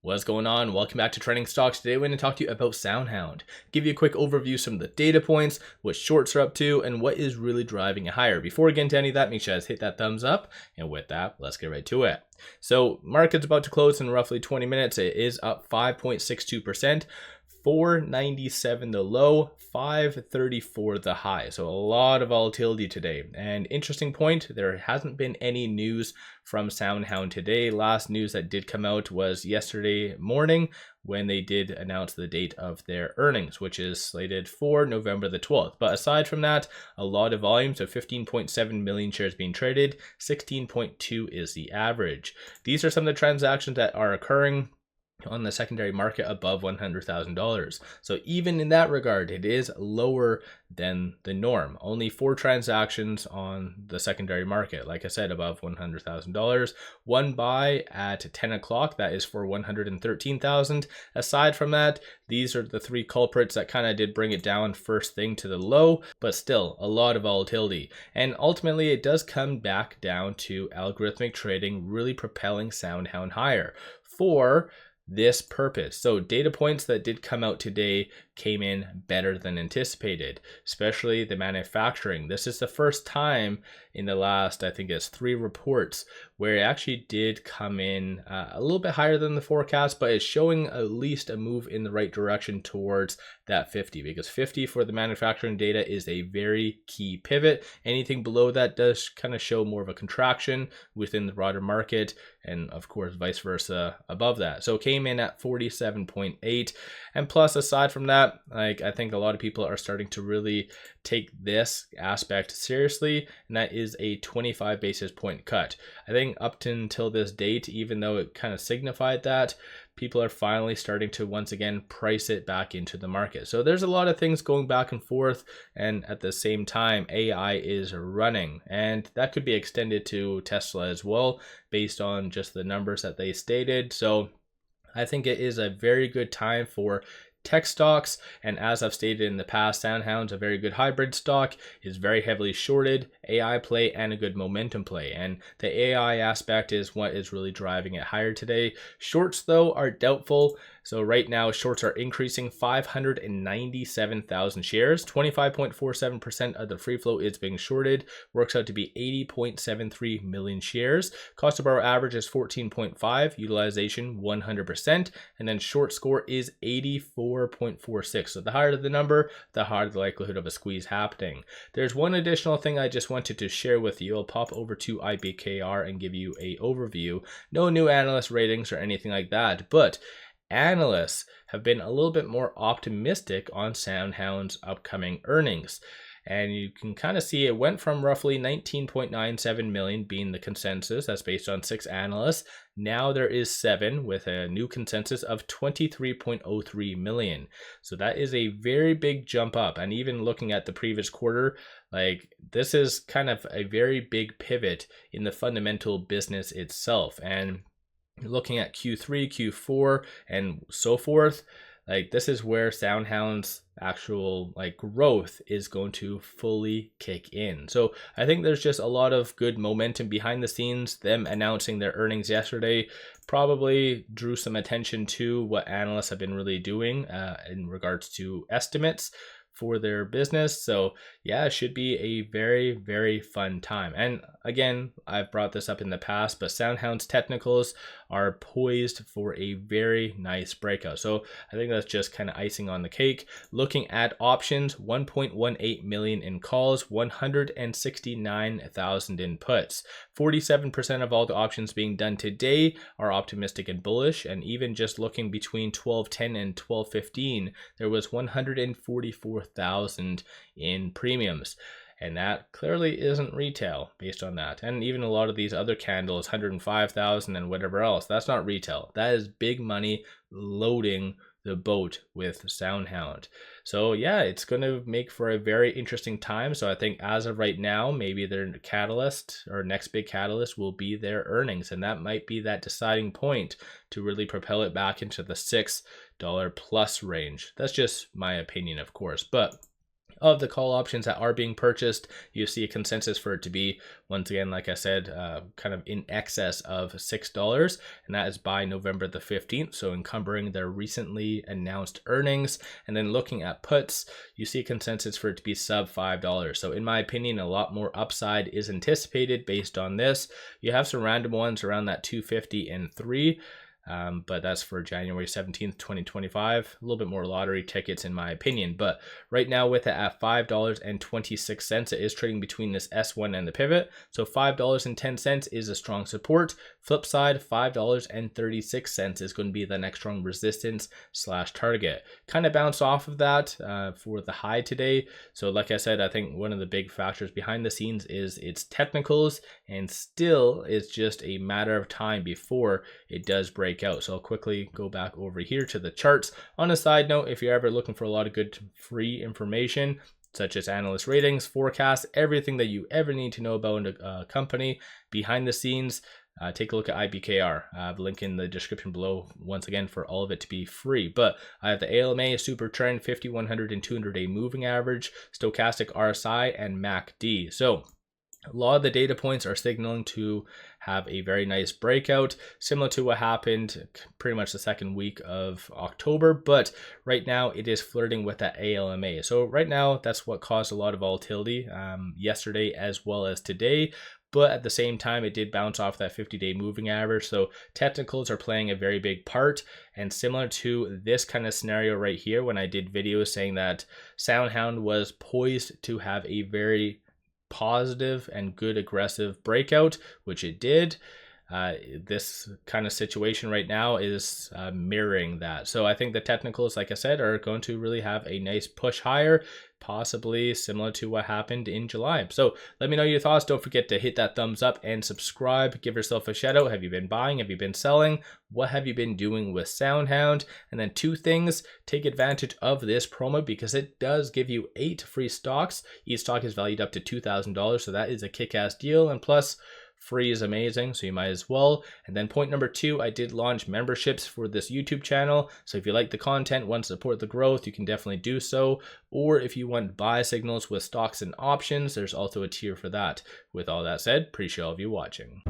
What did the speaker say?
What's going on? Welcome back to Trending Stocks. Today we're going to talk to you about SoundHound. Give you a quick overview of some of the data points, what shorts are up to, and what is really driving it higher. Before we get into any of that, make sure you guys hit that thumbs up. And with that, let's get right to it. So market's about to close in roughly 20 minutes. It is up 5.62%. 497 the low, 534 the high. So a lot of volatility today. And interesting point, there hasn't been any news from SoundHound today. Last news that did come out was yesterday morning when they did announce the date of their earnings, which is slated for November the 12th. But aside from that, a lot of volume, so 15.7 million shares being traded, 16.2 is the average. These are some of the transactions that are occurring on the secondary market above $100,000. So even in that regard, it is lower than the norm. Only 4 transactions on the secondary market, like I said, above $100,000. One buy at 10 o'clock, that is for $113,000. Aside from that, these are the 3 culprits that kind of did bring it down first thing to the low, but still a lot of volatility. And ultimately, it does come back down to algorithmic trading really propelling SoundHound higher for this purpose. So data points that did come out today came in better than anticipated, especially the manufacturing. This is the first time in the last, I think it's 3 reports where it actually did come in a little bit higher than the forecast, but it's showing at least a move in the right direction towards that 50, because 50 for the manufacturing data is a very key pivot. Anything below that does kind of show more of a contraction within the broader market, and of course vice versa above that. So it came in at 47.8, and plus aside from that, like I think a lot of people are starting to really take this aspect seriously, and that is a 25 basis point cut. I think up to until this date, even though it kind of signified that, people are finally starting to once again price it back into the market. So there's a lot of things going back and forth, and at the same time AI is running, and that could be extended to Tesla as well based on just the numbers that they stated. So I think it is a very good time for tech stocks, and as I've stated in the past, SoundHound's a very good hybrid stock, is very heavily shorted, AI play and a good momentum play, and the AI aspect is what is really driving it higher today. Shorts though are doubtful. So right now shorts are increasing 597,000 shares, 25.47% of the free float is being shorted, works out to be 80.73 million shares. Cost to borrow average is 14.5, utilization 100%, and then short score is 84.46. So the higher the number, the higher the likelihood of a squeeze happening. There's one additional thing I just wanted to share with you. I'll pop over to IBKR and give you a overview. No new analyst ratings or anything like that, but analysts have been a little bit more optimistic on SoundHound's upcoming earnings. And you can kind of see it went from roughly 19.97 million being the consensus, that's based on 6 analysts. Now there is 7 with a new consensus of 23.03 million. So that is a very big jump up. And even looking at the previous quarter, like this is kind of a very big pivot in the fundamental business itself. And looking at Q3, Q4, and so forth, like this is where SoundHound's actual like growth is going to fully kick in. So I think there's just a lot of good momentum behind the scenes. Them announcing their earnings yesterday probably drew some attention to what analysts have been really doing in regards to estimates for their business. So yeah, it should be a very, very fun time. And again, I've brought this up in the past, but SoundHound's technicals are poised for a very nice breakout. So I think that's just kind of icing on the cake. Looking at options, 1.18 million in calls, 169,000 in puts. 47% of all the options being done today are optimistic and bullish. And even just looking between 12.10 and 12.15, there was 144,000 in premiums. And that clearly isn't retail based on that. And even a lot of these other candles, 105,000 and whatever else, that's not retail. That is big money loading the boat with SoundHound. So yeah, it's going to make for a very interesting time. So I think as of right now, maybe their catalyst or next big catalyst will be their earnings. And that might be that deciding point to really propel it back into the $6 plus range. That's just my opinion, of course. But of the call options that are being purchased, you see a consensus for it to be, once again, like I said, kind of in excess of $6, and that is by November the 15th, so encumbering their recently announced earnings. And then looking at puts, you see a consensus for it to be sub $5. So in my opinion, a lot more upside is anticipated based on this. You have some random ones around that 250 and 3. But that's for January 17th, 2025. A little bit more lottery tickets in my opinion. But right now with it at $5.26, it is trading between this S1 and the pivot. So $5.10 is a strong support. Flip side, $5.36 is going to be the next strong resistance / target. Kind of bounced off of that for the high today. So like I said, I think one of the big factors behind the scenes is its technicals, and still it's just a matter of time before it does break out. So I'll quickly go back over here to the charts. On a side note, if you're ever looking for a lot of good free information such as analyst ratings, forecasts, everything that you ever need to know about a company behind the scenes, take a look at IBKR. I have a link in the description below once again for all of it to be free. But I have the ALMA, Super Trend, 50, 100, and 200-day moving average, Stochastic RSI, and MACD. So a lot of the data points are signaling to have a very nice breakout, similar to what happened pretty much the second week of October. But right now it is flirting with that ALMA. So right now that's what caused a lot of volatility yesterday as well as today. But at the same time, it did bounce off that 50-day moving average. So technicals are playing a very big part. And similar to this kind of scenario right here, when I did videos saying that SoundHound was poised to have a very positive and good aggressive breakout, which it did. This kind of situation right now is mirroring that. So I think the technicals, like I said, are going to really have a nice push higher, possibly similar to what happened in July. So let me know your thoughts. Don't forget to hit that thumbs up and subscribe. Give yourself a shout out. Have you been buying? Have you been selling? What have you been doing with SoundHound? And then 2 things, take advantage of this promo because it does give you 8 free stocks. Each stock is valued up to $2,000. So that is a kick-ass deal. And plus, free is amazing, so you might as well. And then point number 2, I did launch memberships for this YouTube channel. So if you like the content, want to support the growth, you can definitely do so. Or if you want buy signals with stocks and options, there's also a tier for that. With all that said, appreciate all of you watching.